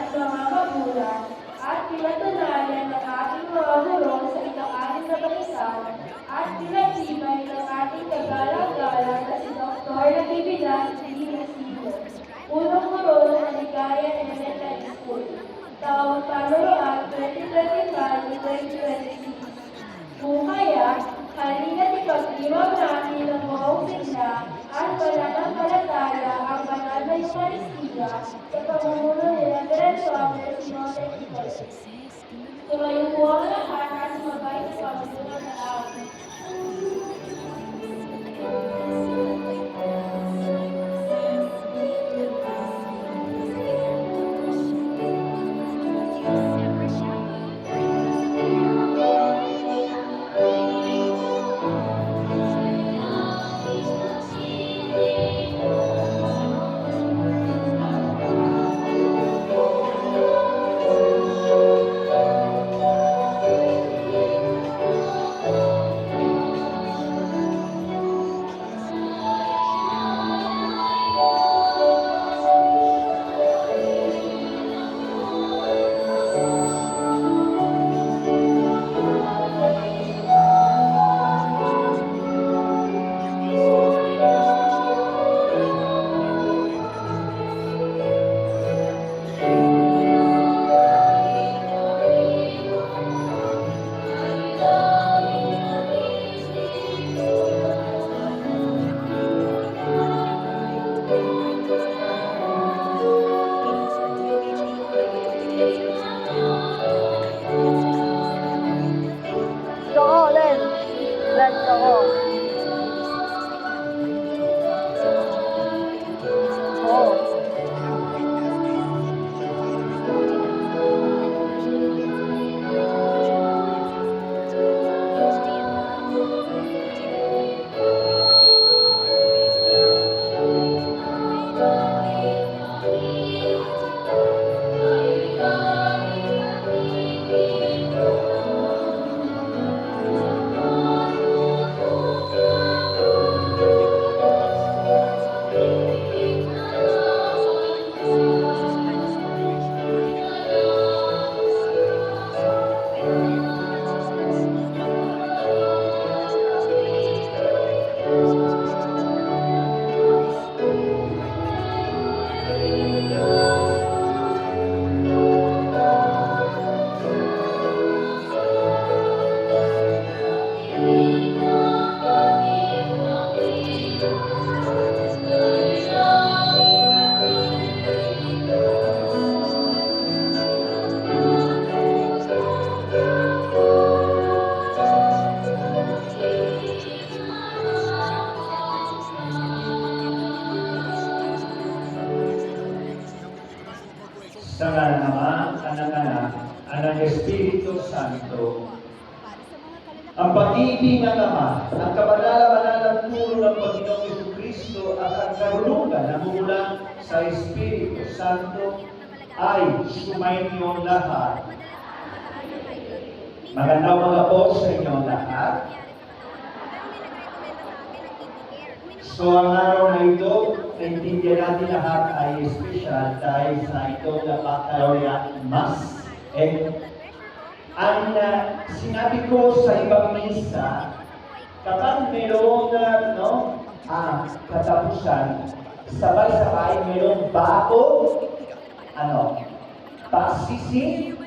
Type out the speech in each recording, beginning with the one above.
at mga magulang at pinatunayan ng ating mga guro sa ika-anim na balikan at pinatibay ng ating kagalang-galang na si Dr. Natividad D. Resibo, unang guro ng Maligaya Elementary School, taong panuroan 2025-2026. Kung kaya, halina't ipagdiwang natin ng buong sigla at pananampalataya ang banal na Eucharistia sa pamumuno ni Reverend Father Sinote Nicolas. Tumayo po ang lahat at sumabay sa pamumuno ng amin. Sa ngalan ng Ama, Anak, Anak Espiritu Santo. Ang pag-ibig ng Ama, ang kabanal-banalang puro ng Panginoong Jesucristo at ang karunungan na mula sa Espiritu Santo ay sumainyo lahat. Magandang mga po sa inyong lahat. So ang araw na ito, naintindihan natin lahat ay special dahil sa itong Baccalaureate Mass. Ang sinabi ko sa ibang misa, kapag mayroong katapusan, sabay-sabay mayroong bago, pasisimula.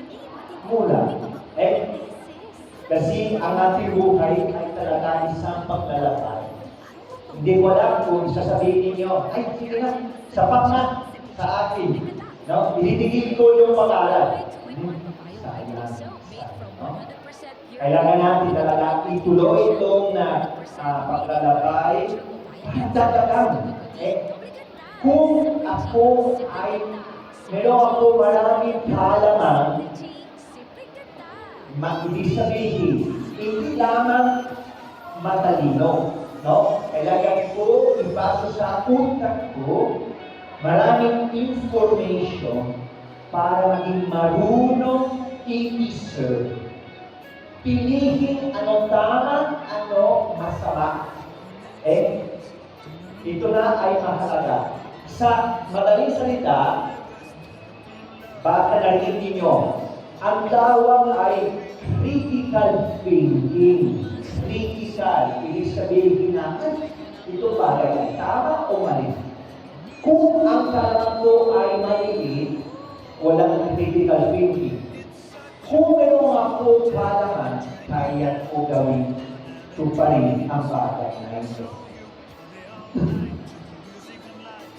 Kasi ang ating buhay ay talaga isang paglalakbay. Hindi ko alam kung sasabihin ninyo, ay, sige na, sapat na sa akin. No? Initigil ko yung pag-aaral. Sayang. No? Kailangan natin talaga ituloy itong paglalakbay. Tatagang, kung ako ay, meron ako maraming kaalaman, ibig sabihin, hindi lamang matalino. No? Kailangan ko ipasa sa utak ko maraming information para maging marunong i-discern. Pilihin ano tama, ano masama. Ito na ay mahalaga. Sa madaling salita, Baka narinig ninyo, ang tawag ay critical thinking. Critical, ibig sabihin na, ito bagay ay tama o mali? Kung ang kalam ko ay mali, walang critical thinking. Kung meron ako kalaman, kaya ko gawin tuparin ang bagay na ito.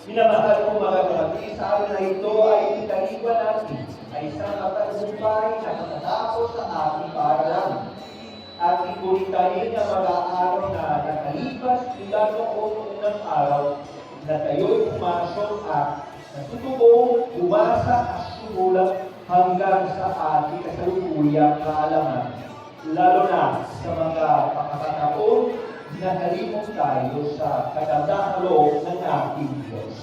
Minamahal ko mga kapatid, sa araw na ito ay ikaliwa natin ay isang matagumpay na katatapos sa ating paaralan. At ikulitahin ang mga araw na nakalipas mula noong unang araw na tayo'y pumasok at natutubong umasa at sumulat hanggang sa ating kasalukuyang kaalaman. Lalo na sa mga pagkakataon na halimong tayo sa kagandang loob ng ating Diyos.